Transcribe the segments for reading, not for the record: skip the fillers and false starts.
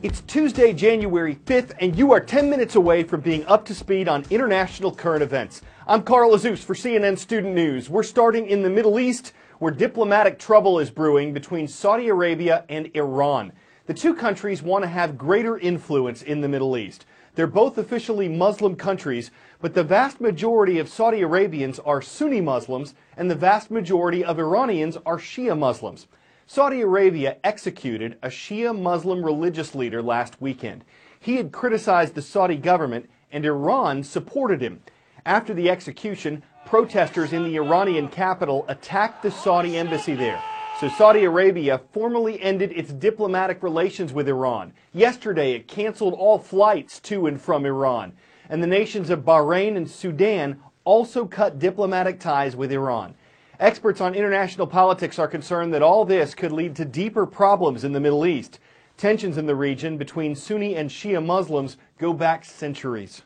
It's Tuesday, January 5th, and you are 10 minutes away from being up to speed on international current events. I'm Carl Azuz for CNN Student News. We're starting in the Middle East, where diplomatic trouble is brewing between Saudi Arabia and Iran. The two countries want to have greater influence in the Middle East. They're both officially Muslim countries, but the vast majority of Saudi Arabians are Sunni Muslims, and the vast majority of Iranians are Shia Muslims. Saudi Arabia executed a Shia Muslim religious leader last weekend. He had criticized the Saudi government, and Iran supported him. After the execution, protesters in the Iranian capital attacked the Saudi embassy there. So Saudi Arabia formally ended its diplomatic relations with Iran. Yesterday, it canceled all flights to and from Iran. And the nations of Bahrain and Sudan also cut diplomatic ties with Iran. Experts on international politics are concerned that all this could lead to deeper problems in the Middle East. Tensions in the region between Sunni and Shia Muslims go back centuries.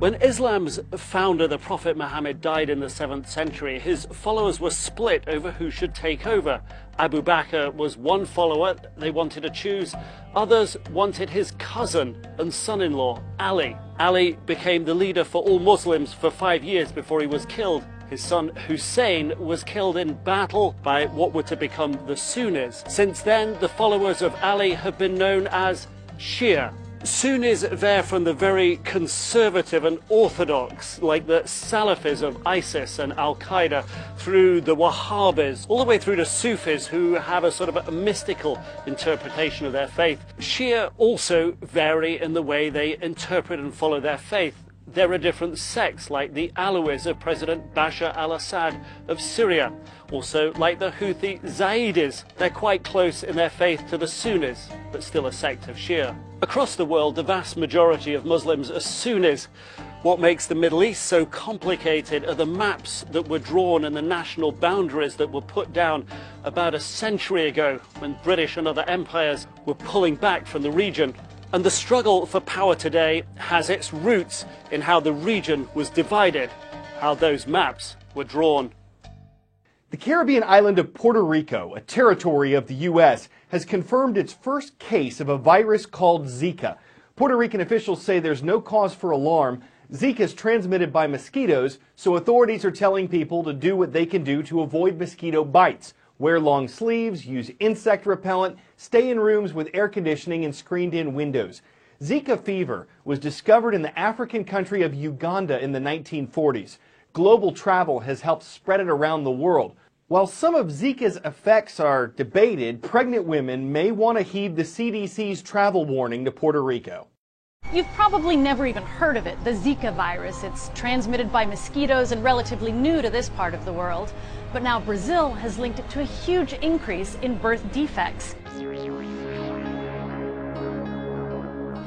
When Islam's founder, the Prophet Muhammad, died in the 7th century, his followers were split over who should take over. Abu Bakr was one follower they wanted to choose. Others wanted his cousin and son-in-law, Ali. Ali became the leader for all Muslims for 5 years before he was killed. His son Hussein was killed in battle by what were to become the Sunnis. Since then, the followers of Ali have been known as Shia. Sunnis there from the very conservative and orthodox, like the Salafis of ISIS and Al-Qaeda, through the Wahhabis, all the way through to Sufis, who have a sort of a mystical interpretation of their faith. Shia also vary in the way they interpret and follow their faith. There are different sects, like the Alawis of President Bashar al-Assad of Syria. Also, like the Houthi Zaydis, they're quite close in their faith to the Sunnis, but still a sect of Shia. Across the world, the vast majority of Muslims are Sunnis. What makes the Middle East so complicated are the maps that were drawn and the national boundaries that were put down about a century ago, when British and other empires were pulling back from the region. And the struggle for power today has its roots in how the region was divided, how those maps were drawn. The Caribbean island of Puerto Rico, a territory of the U.S., has confirmed its first case of a virus called Zika. Puerto Rican officials say there's no cause for alarm. Zika is transmitted by mosquitoes, so authorities are telling people to do what they can do to avoid mosquito bites. Wear long sleeves, use insect repellent, stay in rooms with air conditioning and screened-in windows. Zika fever was discovered in the African country of Uganda in the 1940s. Global travel has helped spread it around the world. While some of Zika's effects are debated, pregnant women may want to heed the CDC's travel warning to Puerto Rico. You've probably never even heard of it, the Zika virus. It's transmitted by mosquitoes and relatively new to this part of the world. But now Brazil has linked it to a huge increase in birth defects.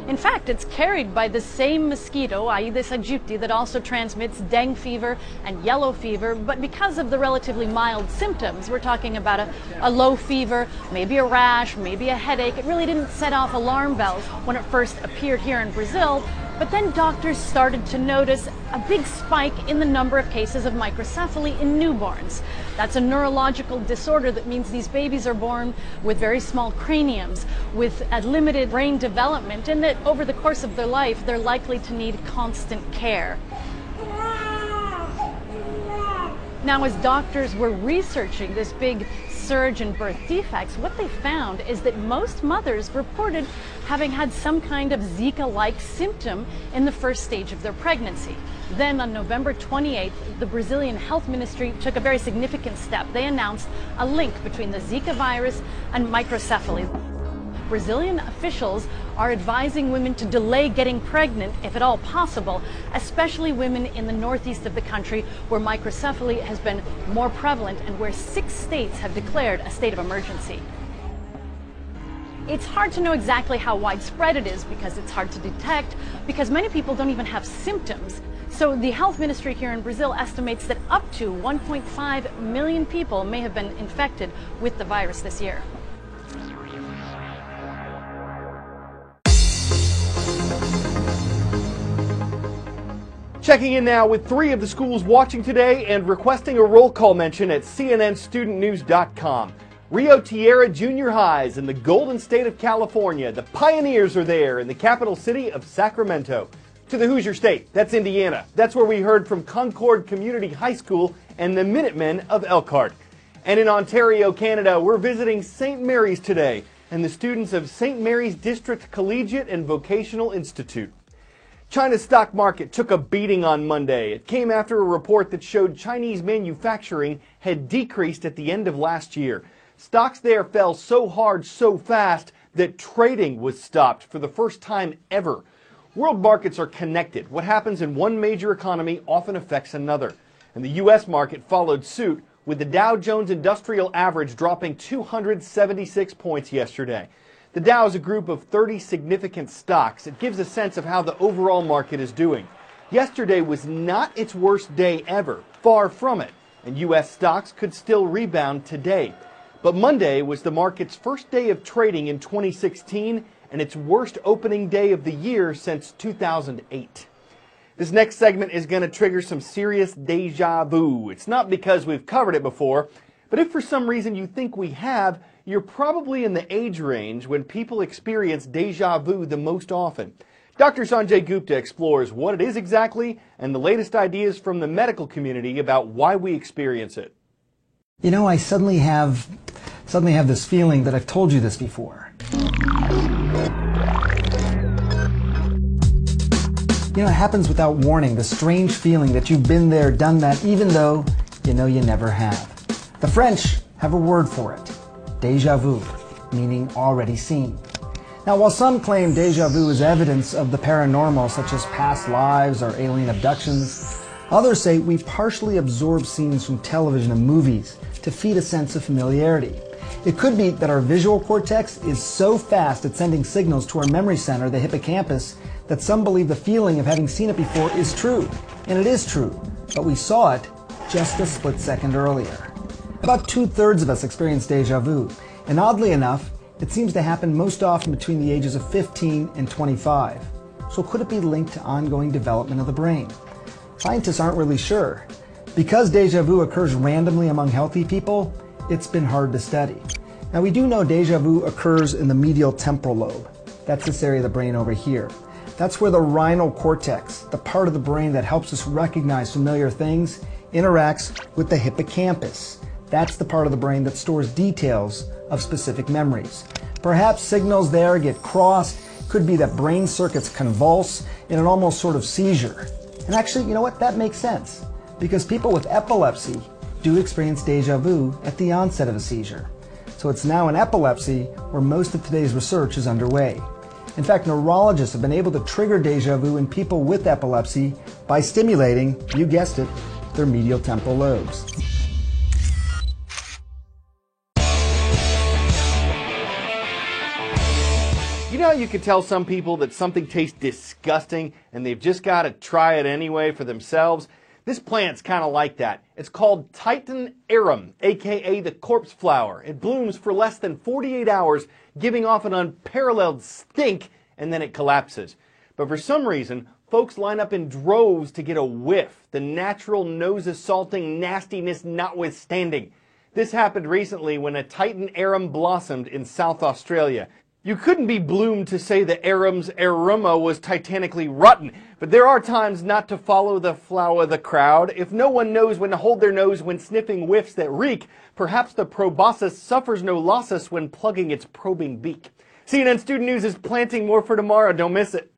In fact, it's carried by the same mosquito, Aedes aegypti, that also transmits dengue fever and yellow fever. But because of the relatively mild symptoms, we're talking about a low fever, maybe a rash, maybe a headache. It really didn't set off alarm bells when it first appeared here in Brazil. But then doctors started to notice a big spike in the number of cases of microcephaly in newborns. That's a neurological disorder that means these babies are born with very small craniums, with a limited brain development, and that over the course of their life, they're likely to need constant care. Now, as doctors were researching this big surge in birth defects, what they found is that most mothers reported having had some kind of Zika-like symptom in the first stage of their pregnancy. Then on November 28th, the Brazilian Health Ministry took a very significant step. They announced a link between the Zika virus and microcephaly. Brazilian officials are advising women to delay getting pregnant if at all possible, especially women in the northeast of the country where microcephaly has been more prevalent and where 6 states have declared a state of emergency. It's hard to know exactly how widespread it is because it's hard to detect, because many people don't even have symptoms. So the health ministry here in Brazil estimates that up to 1.5 million people may have been infected with the virus this year. Checking in now with 3 of the schools watching today and requesting a roll call mention at cnnstudentnews.com. Rio Tierra Junior Highs in the Golden State of California. The Pioneers are there in the capital city of Sacramento. To the Hoosier State, that's Indiana. That's where we heard from Concord Community High School and the Minutemen of Elkhart. And in Ontario, Canada, we're visiting St. Mary's today and the students of St. Mary's District Collegiate and Vocational Institute. China's stock market took a beating on Monday. It came after a report that showed Chinese manufacturing had decreased at the end of last year. Stocks there fell so hard so fast that trading was stopped for the first time ever. World markets are connected. What happens in one major economy often affects another. And the U.S. market followed suit, with the Dow Jones Industrial Average dropping 276 points yesterday. The Dow is a group of 30 significant stocks. It gives a sense of how the overall market is doing. Yesterday was not its worst day ever, far from it, and U.S. stocks could still rebound today. But Monday was the market's first day of trading in 2016 and its worst opening day of the year since 2008. This next segment is going to trigger some serious deja vu. It's not because we've covered it before, but if for some reason you think we have, you're probably in the age range when people experience deja vu the most often. Dr. Sanjay Gupta explores what it is exactly and the latest ideas from the medical community about why we experience it. You know, I suddenly have this feeling that I've told you this before. You know, it happens without warning, the strange feeling that you've been there, done that, even though you know you never have. The French have a word for it. Déjà vu, meaning already seen. Now, while some claim déjà vu is evidence of the paranormal, such as past lives or alien abductions, others say we've partially absorbed scenes from television and movies to feed a sense of familiarity. It could be that our visual cortex is so fast at sending signals to our memory center, the hippocampus, that some believe the feeling of having seen it before is true. And it is true, but we saw it just a split second earlier. About 2/3 of us experience déjà vu, and oddly enough, it seems to happen most often between the ages of 15 and 25. So could it be linked to ongoing development of the brain? Scientists aren't really sure. Because déjà vu occurs randomly among healthy people, it's been hard to study. Now, we do know déjà vu occurs in the medial temporal lobe. That's this area of the brain over here. That's where the rhinal cortex, the part of the brain that helps us recognize familiar things, interacts with the hippocampus. That's the part of the brain that stores details of specific memories. Perhaps signals there get crossed. Could be that brain circuits convulse in an almost sort of seizure. And actually, you know what? That makes sense. Because people with epilepsy do experience déjà vu at the onset of a seizure. So it's now in epilepsy where most of today's research is underway. In fact, neurologists have been able to trigger déjà vu in people with epilepsy by stimulating, you guessed it, their medial temporal lobes. You know how you can tell some people that something tastes disgusting and they've just got to try it anyway for themselves? This plant's kind of like that. It's called Titan arum, aka the corpse flower. It blooms for less than 48 hours, giving off an unparalleled stink, and then it collapses. But for some reason, folks line up in droves to get a whiff, the natural nose-assaulting nastiness notwithstanding. This happened recently when a Titan arum blossomed in South Australia. You couldn't be bloomed to say the arum's aroma was titanically rotten, but there are times not to follow the flow of the crowd. If no one knows when to hold their nose when sniffing whiffs that reek, perhaps the proboscis suffers no losses when plugging its probing beak. CNN Student News is planting more for tomorrow. Don't miss it.